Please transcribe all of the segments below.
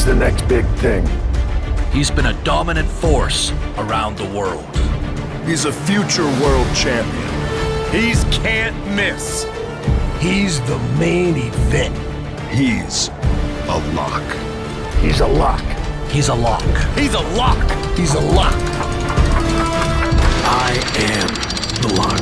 He's the next big thing. He's been a dominant force around the world. He's a future world champion. He's can't miss. He's the main event. He's a lock. He's a lock. He's a lock. He's a lock. He's a lock. I am the lock.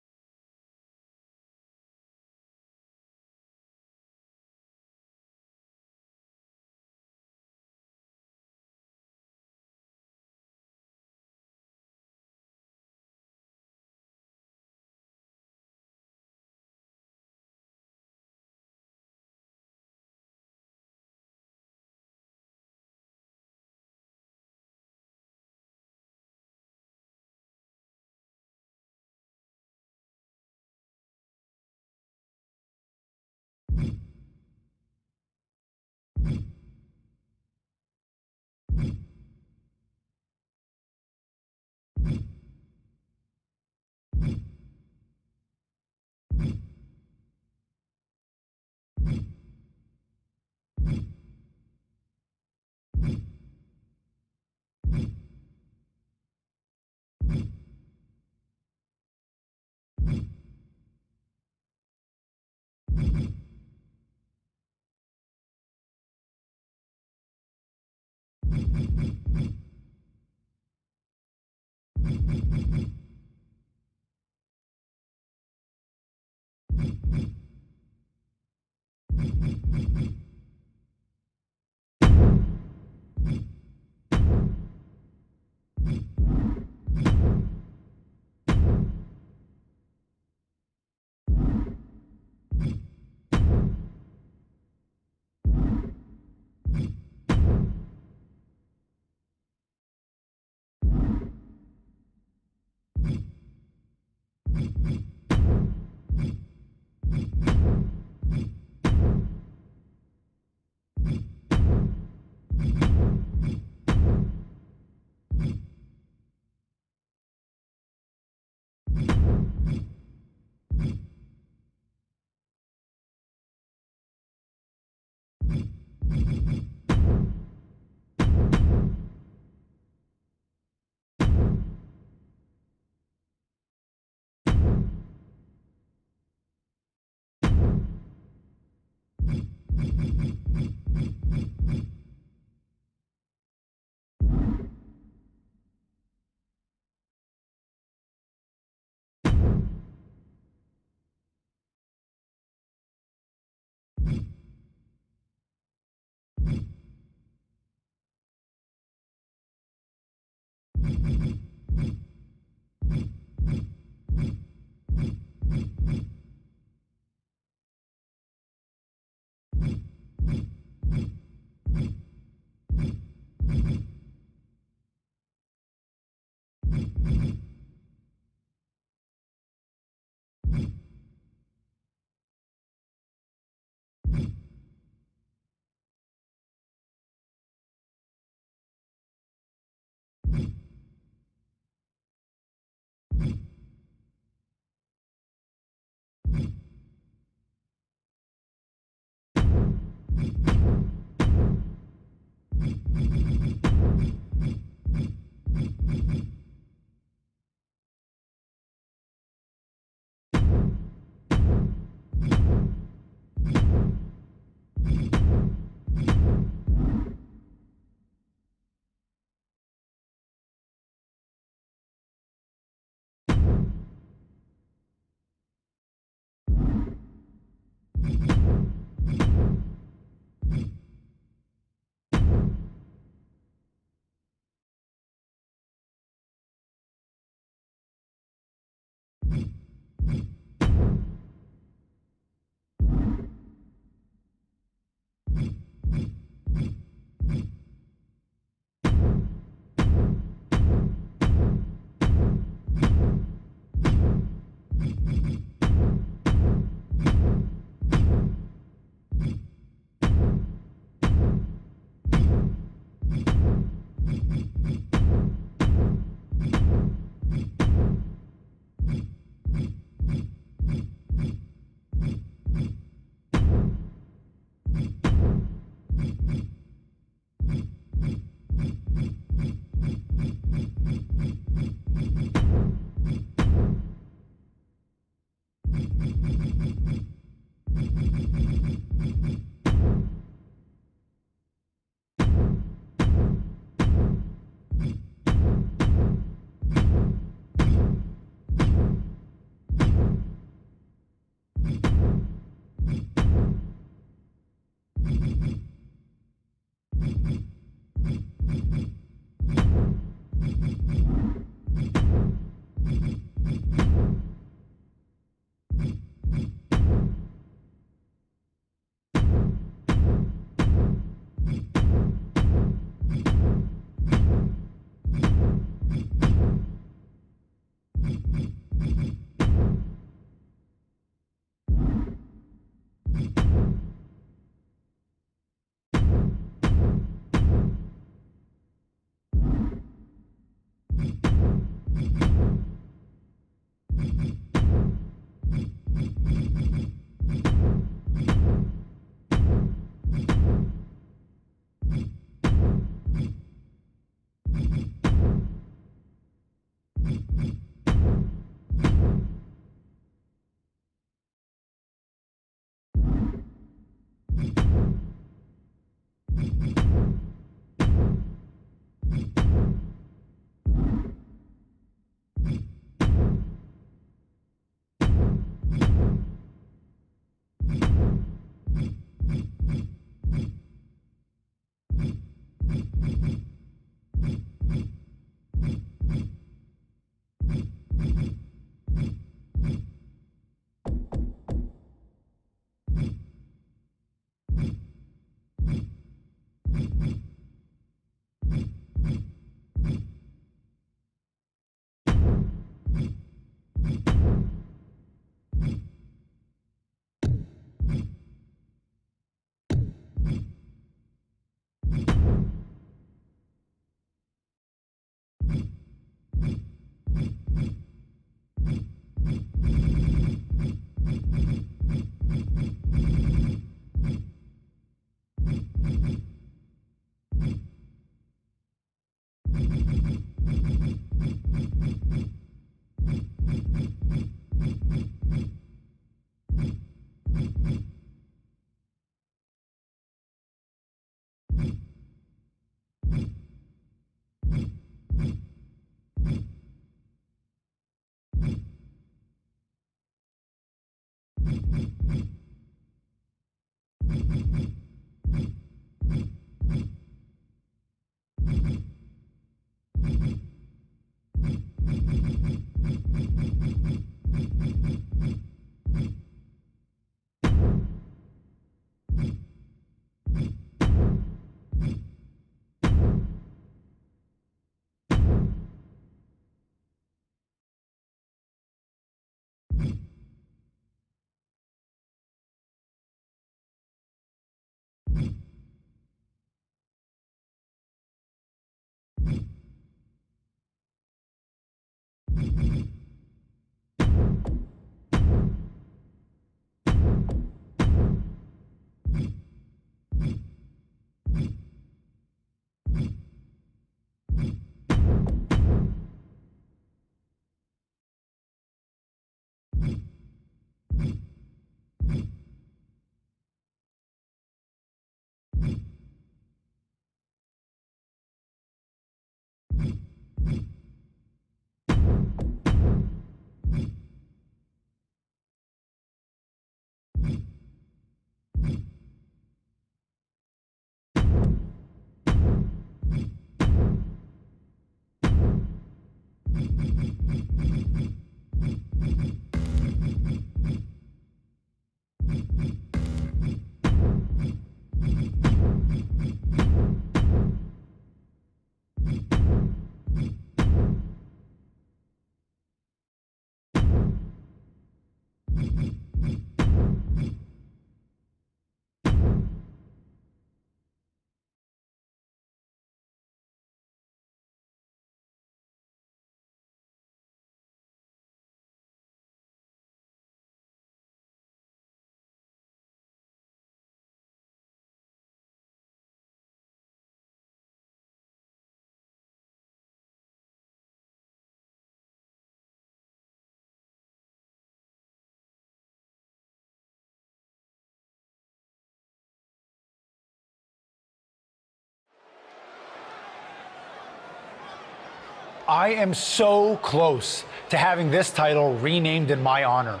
I am so close to having this title renamed in my honor.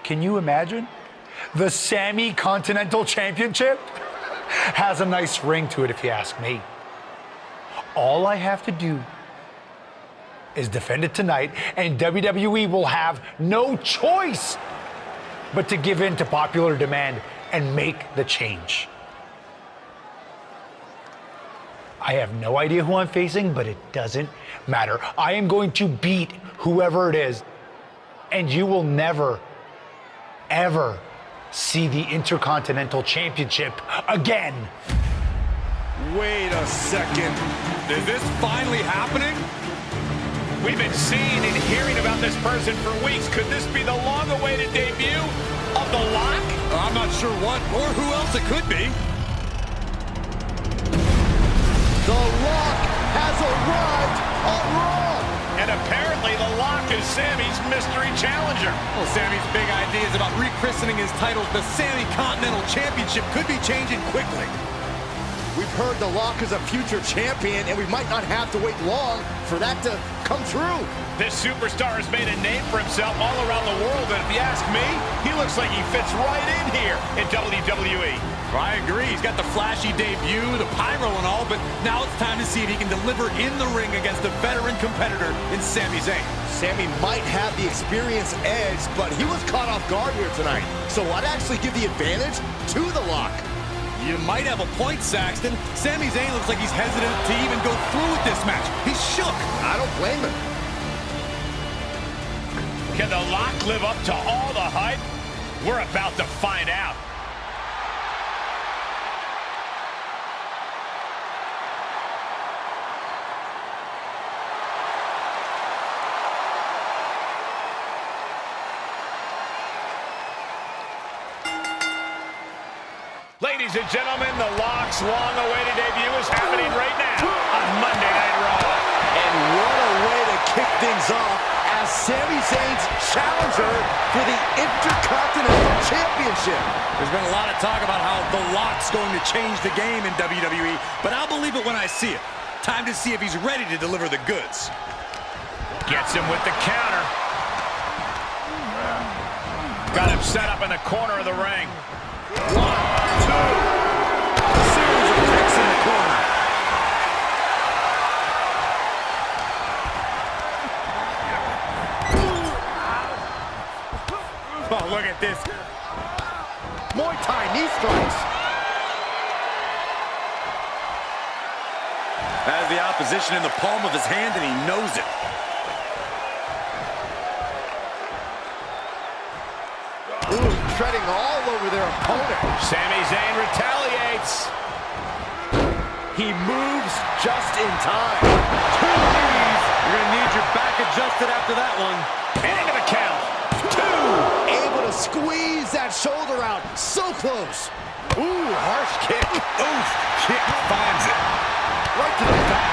Can you imagine? The Sammy Continental Championship has a nice ring to it, if you ask me. All I have to do is defend it tonight, and WWE will have no choice but to give in to popular demand and make the change. I have no idea who I'm facing, but it doesn't matter. I am going to beat whoever it is, and you will never, ever see the Intercontinental Championship again. Wait a second. Is this finally happening? We've been seeing and hearing about this person for weeks. Could this be the long-awaited debut of The Lock? I'm not sure what or who else it could be. The Lock has arrived on Raw! And apparently The Lock is Sammy's mystery challenger. Well, Sammy's big ideas about rechristening his titles the Sammy Continental Championship could be changing quickly. We've heard The Lock is a future champion, and we might not have to wait long for that to come true. This superstar has made a name for himself all around the world, and if you ask me, he looks like he fits right in here in WWE. I agree. He's got the flashy debut, the pyro and all, but now it's time to see if he can deliver in the ring against a veteran competitor in Sami Zayn. Sami might have the experience edge, but he was caught off guard here tonight. So I'd actually give the advantage to The Lock. You might have a point, Saxton. Sami Zayn looks like he's hesitant to even go through with this match. He's shook. I don't blame him. Can The Lock live up to all the hype? We're about to find out. Ladies and gentlemen, The Lock's long-awaited debut is happening right now on Monday Night Raw. And what a way to kick things off as Sami Zayn's challenger for the Intercontinental Championship. There's been a lot of talk about how The Lock's going to change the game in WWE, but I'll believe it when I see it. Time to see if he's ready to deliver the goods. Gets him with the counter. Got him set up in the corner of the ring. 1, 2. Series of kicks in the corner. Oh, look at this. Muay Thai knee strikes. Has the opposition in the palm of his hand, and he knows it. Ooh, treading all over their opponent. Sami Zayn retaliates. He moves just in time. 2 knees. You're going to need your back adjusted after that one. Into the count. 2. Able to squeeze that shoulder out. So close. Ooh, harsh kick. Oof, kick finds it. Right to the back.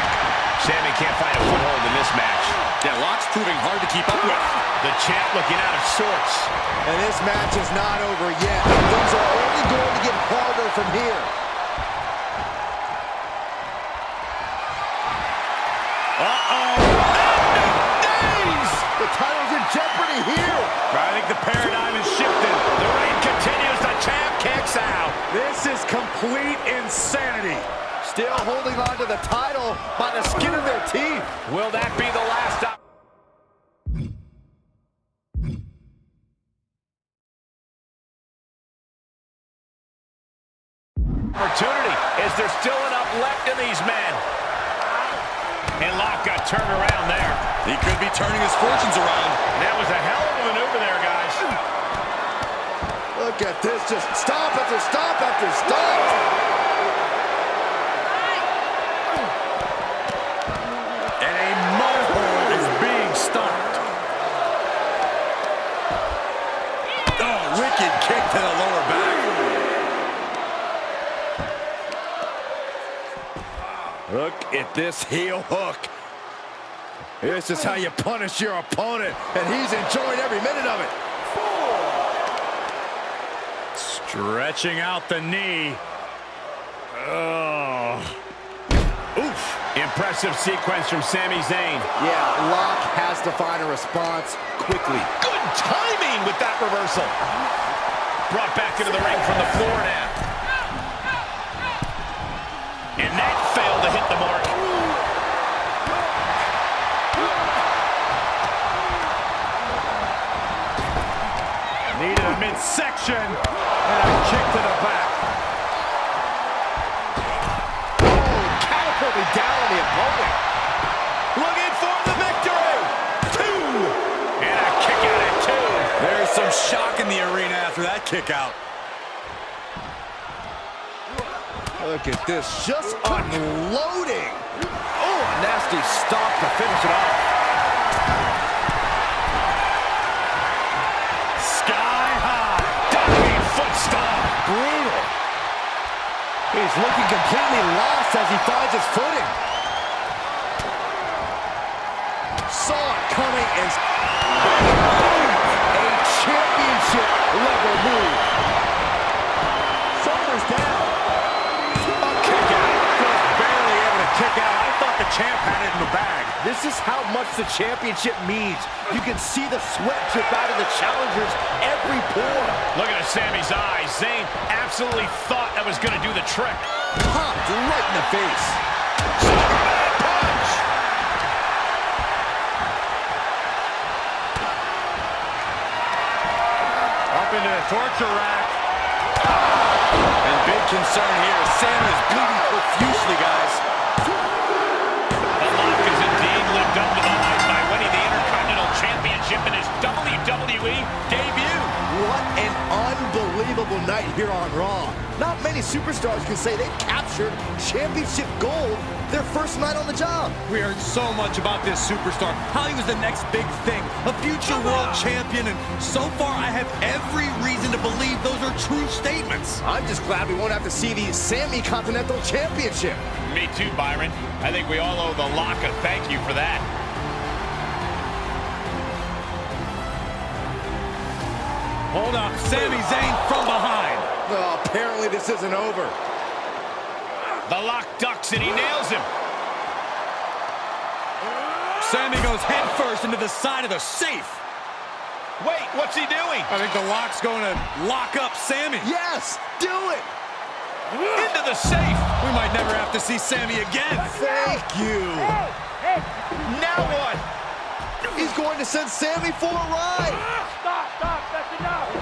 Sami can't find a foothold in this match. Yeah, Locke's proving hard to keep up with. The champ looking out of sorts. And this match is not over yet. Things are only going to get harder from here. The title's in jeopardy here. I think the paradigm is shifting. The reign continues. The champ kicks out. This is complete insanity. Still holding on to the title by the skin of their teeth. Will that be the last opportunity? Is there still enough left in these men? And Locke got turned around there. He could be turning his fortunes around. That was a hell of a maneuver there, guys. Look at this, just stomp after stomp after stomp. And a mud hole is being stopped. Oh, wicked kick to the lower back. Look at this heel hook. This is how you punish your opponent, And he's enjoying every minute of it. stretching out the knee. Oh. Oof. Impressive sequence from Sami Zayn. Yeah, Locke has to find a response quickly. Good timing with that reversal. Brought back into the ring from the floor now. And that failed to hit the mark. Needed a midsection and a kick to the back. Catapulted down on the opponent. Looking for the victory. 2. And a kick out at 2. There's some shock in the arena after that kick out. Look at this, just unloading. Oh, a nasty stop to finish it off. Sky high. Diving foot stomp. Brutal. He's looking completely lost as he finds his footing. Saw it coming and a championship level move. Shoulders down. A kick out. Just barely able to kick out. I thought the champ had it in the bag. This is how much the championship means. You can see the sweat drip out of the challengers every pore. Look at Sami's eyes. Zayn absolutely thought that was going to do the trick. Popped right in the face. Superman punch. Up into the torture rack. And big concern here. Sam is bleeding profusely, guys. The Lock has indeed lived up to the hype by winning the Intercontinental Championship in his WWE debut. What an unbelievable night here on Raw. Not many superstars can say they've captured championship gold their first night on the job. We heard so much about this superstar, how he was the next big thing, a future world champion, and so far I have every reason to believe those are true statements. I'm just glad we won't have to see the Sami Continental Championship. Me too, Byron. I think we all owe the Lock a thank you for that. Hold up, Sami Zayn from behind. Oh, apparently this isn't over. The Lock ducks and he nails him. Sami goes headfirst into the side of the safe. Wait, What's he doing? I think the Lock's going to lock up Sammy. Yes, do it. Into the safe. We might never have to see Sammy again. Thank you. Now what? He's going to send Sammy for a ride.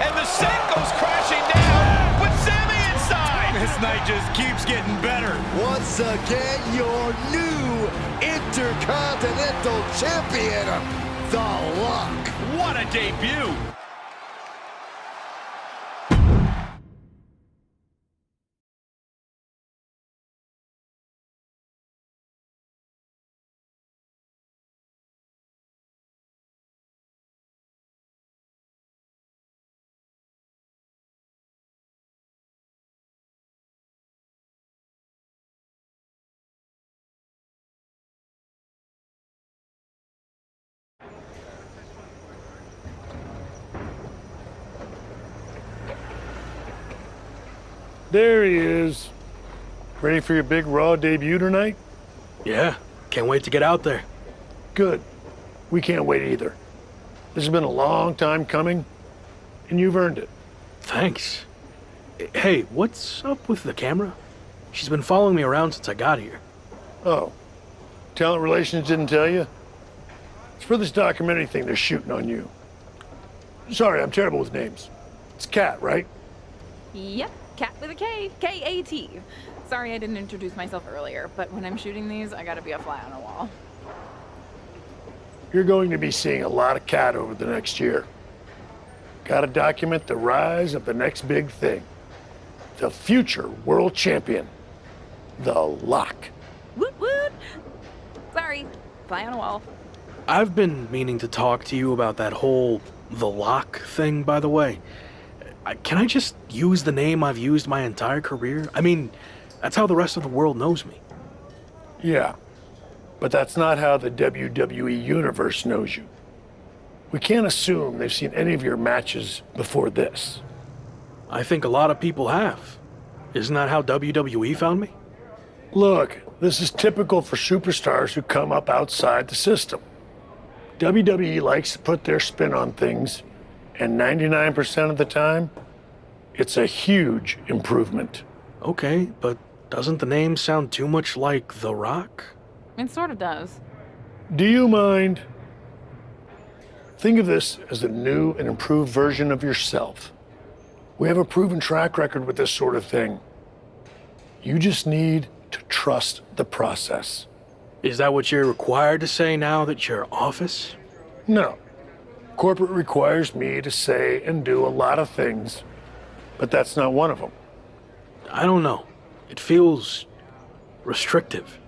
And the safe goes crashing down with Sammy inside. This night just keeps getting better. Once again, your new Intercontinental Champion, The Lock. What a debut. There he is. Ready for your big Raw debut tonight? Yeah, can't wait to get out there. Good. We can't wait either. This has been a long time coming, and you've earned it. Thanks. Hey, what's up with the camera? She's been following me around since I got here. Oh, talent relations didn't tell you? It's for this documentary thing they're shooting on you. Sorry, I'm terrible with names. It's Kat, right? Yep, Cat with a K, K-A-T. Sorry I didn't introduce myself earlier, but when I'm shooting these, I gotta be a fly on a wall. You're going to be seeing a lot of Kat over the next year. Gotta document the rise of the next big thing. The future world champion. The Lock. Woot woot! Sorry, fly on a wall. I've been meaning to talk to you about that whole The Lock thing, by the way. Can I just use the name I've used my entire career? I mean, that's how the rest of the world knows me. Yeah, but that's not how the WWE Universe knows you. We can't assume they've seen any of your matches before this. I think a lot of people have. Isn't that how WWE found me? Look, this is typical for superstars who come up outside the system. WWE likes to put their spin on things, and 99% of the time, it's a huge improvement. Okay, but doesn't the name sound too much like The Rock? It sort of does. Do you mind? Think of this as a new and improved version of yourself. We have a proven track record with this sort of thing. You just need to trust the process. Is that what you're required to say now that you're office? No. Corporate requires me to say and do a lot of things, but that's not one of them. I don't know. It feels restrictive.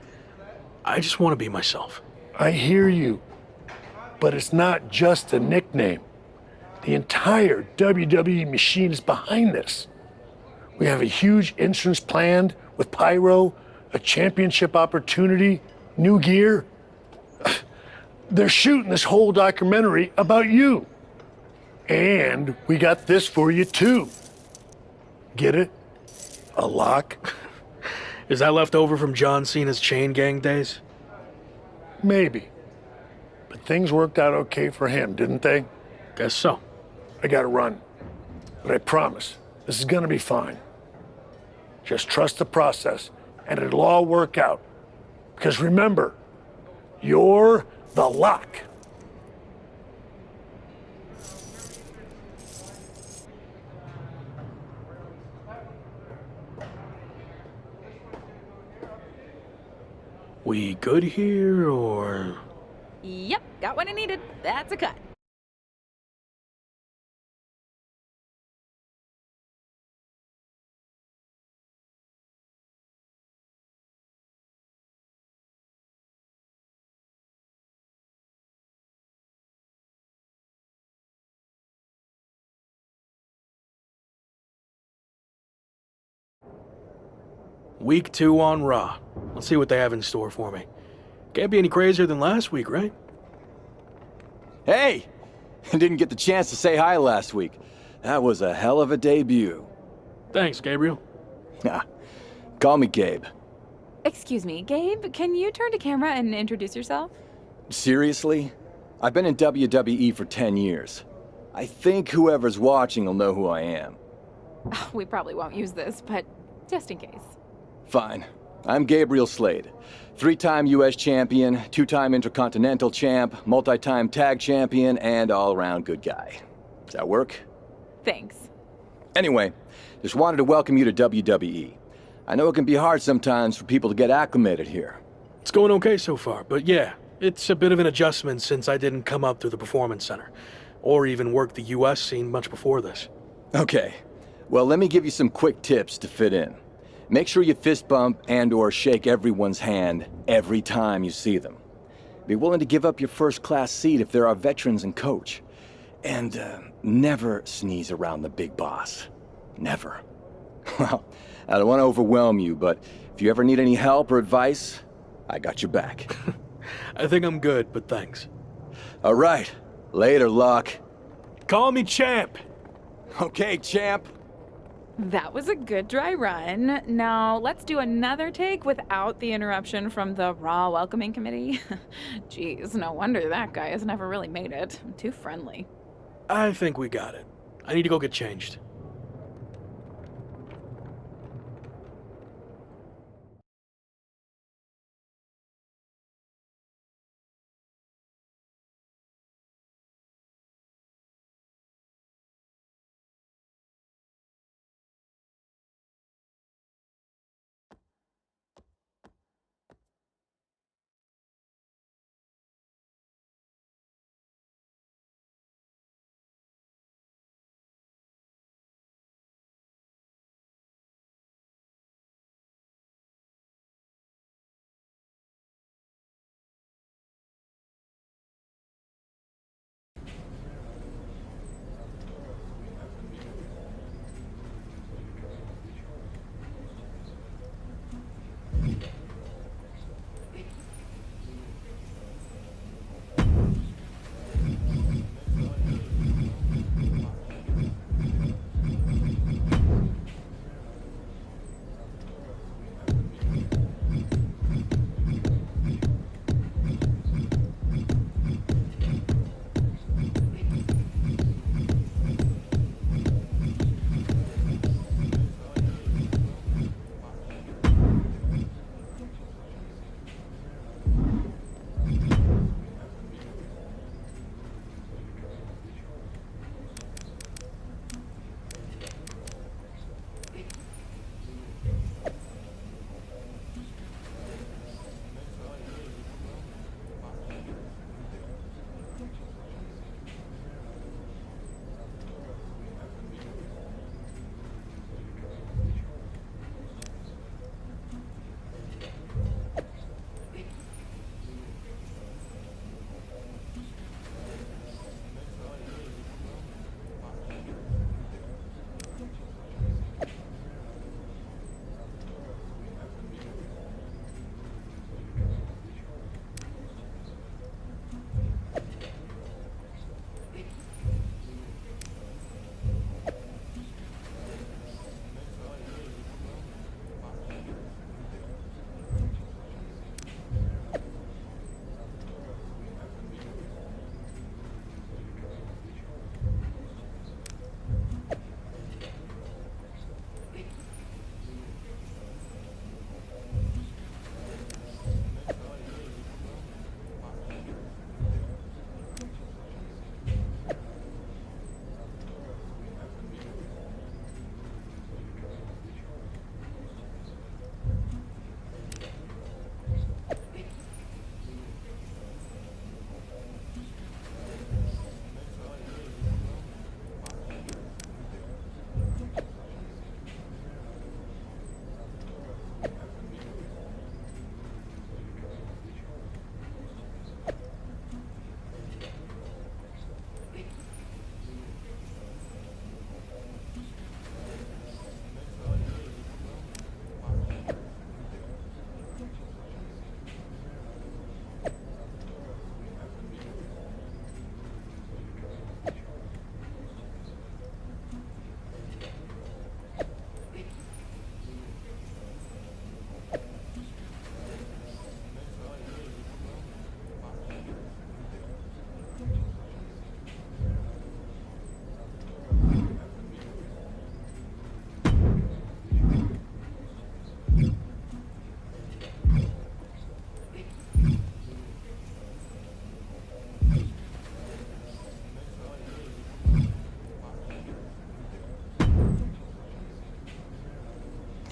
I just want to be myself. I hear you, but it's not just a nickname. The entire WWE machine is behind this. We have a huge entrance planned with pyro, a championship opportunity, new gear. They're shooting this whole documentary about you. And we got this for you too. Get it? A lock? Is that left over from John Cena's chain gang days? Maybe. But things worked out okay for him, didn't they? Guess so. I gotta run. But I promise, this is gonna be fine. Just trust the process, and it'll all work out. Because remember, you're the Lock. We good here, or...? Yep, got what I needed. That's a cut. Week 2 on Raw. Let's see what they have in store for me. Can't be any crazier than last week, right? Hey! I didn't get the chance to say hi last week. That was a hell of a debut. Thanks, Gabriel. Call me Gabe. Excuse me, Gabe, can you turn to camera and introduce yourself? Seriously? I've been in WWE for 10 years. I think whoever's watching will know who I am. We probably won't use this, but just in case. Fine. I'm Gabriel Slade. 3-time U.S. champion, 2-time Intercontinental champ, multi-time tag champion, and all-around good guy. Does that work? Thanks. Anyway, just wanted to welcome you to WWE. I know it can be hard sometimes for people to get acclimated here. It's going okay so far, but yeah, it's a bit of an adjustment since I didn't come up through the Performance Center, or even work the U.S. scene much before this. Okay. Well, let me give you some quick tips to fit in. Make sure you fist bump and/or shake everyone's hand every time you see them. Be willing to give up your first-class seat if there are veterans and coach. And never sneeze around the big boss. Never. Well, I don't want to overwhelm you, but if you ever need any help or advice, I got your back. I think I'm good, but thanks. All right. Later, Luck. Call me champ! Okay, champ. That was a good dry run. Now, let's do another take without the interruption from the Raw welcoming committee. Jeez, no wonder that guy has never really made it. Too friendly. I think we got it. I need to go get changed.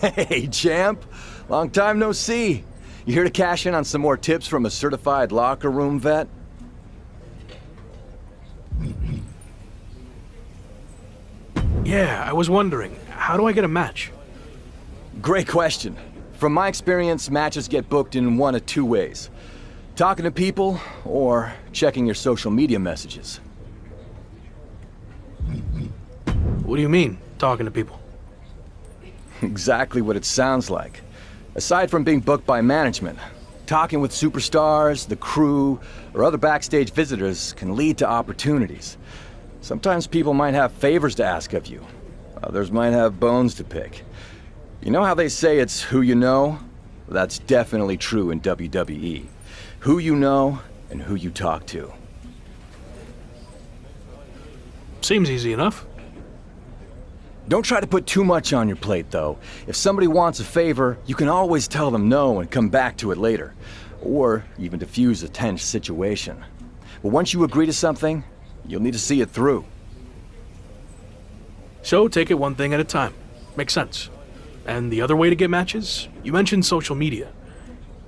Hey, champ. Long time no see. You here to cash in on some more tips from a certified locker room vet? Yeah, I was wondering, how do I get a match? Great question. From my experience, matches get booked in one of two ways. Talking to people, or checking your social media messages. What do you mean, talking to people? Exactly what it sounds like. Aside from being booked by management, talking with superstars, the crew, or other backstage visitors can lead to opportunities. Sometimes people might have favors to ask of you. Others might have bones to pick. You know how they say it's who you know? That's definitely true in WWE. Who you know and who you talk to. Seems easy enough. Don't try to put too much on your plate, though. If somebody wants a favor, you can always tell them no and come back to it later. Or even diffuse a tense situation. But once you agree to something, you'll need to see it through. So take it one thing at a time. Makes sense. And the other way to get matches? You mentioned social media.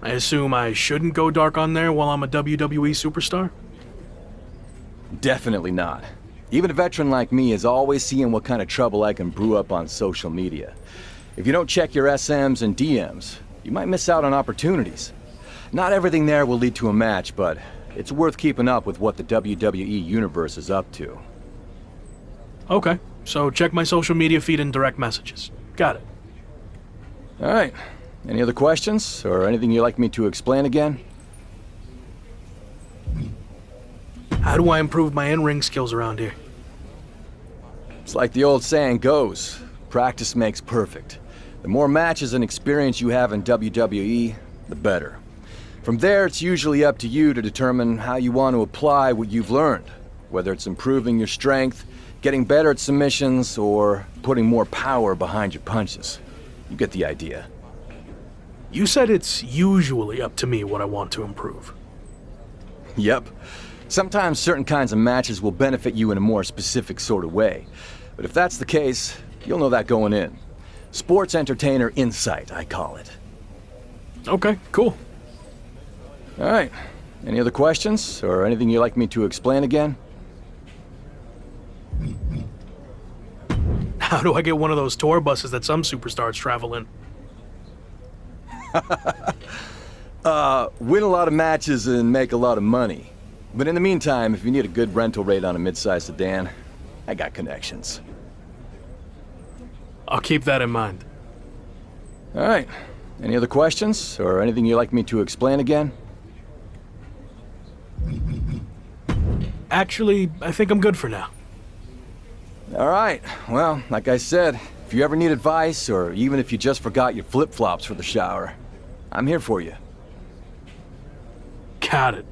I assume I shouldn't go dark on there while I'm a WWE superstar? Definitely not. Even a veteran like me is always seeing what kind of trouble I can brew up on social media. If you don't check your SMs and DMs, you might miss out on opportunities. Not everything there will lead to a match, but it's worth keeping up with what the WWE Universe is up to. Okay, so check my social media feed and direct messages. Got it. All right. Any other questions, or anything you'd like me to explain again? How do I improve my in-ring skills around here? It's like the old saying goes, practice makes perfect. The more matches and experience you have in WWE, the better. From there, it's usually up to you to determine how you want to apply what you've learned, whether it's improving your strength, getting better at submissions, or putting more power behind your punches. You get the idea. You said it's usually up to me what I want to improve. Yep. Sometimes certain kinds of matches will benefit you in a more specific sort of way. But if that's the case, you'll know that going in. Sports entertainer insight, I call it. Okay, cool. All right. Any other questions, or anything you'd like me to explain again? How do I get one of those tour buses that some superstars travel in? Win a lot of matches and make a lot of money. But in the meantime, if you need a good rental rate on a mid-sized sedan, I got connections. I'll keep that in mind. All right. Any other questions, or anything you'd like me to explain again? Actually, I think I'm good for now. All right. Well, like I said, if you ever need advice, or even if you just forgot your flip-flops for the shower, I'm here for you. Got it.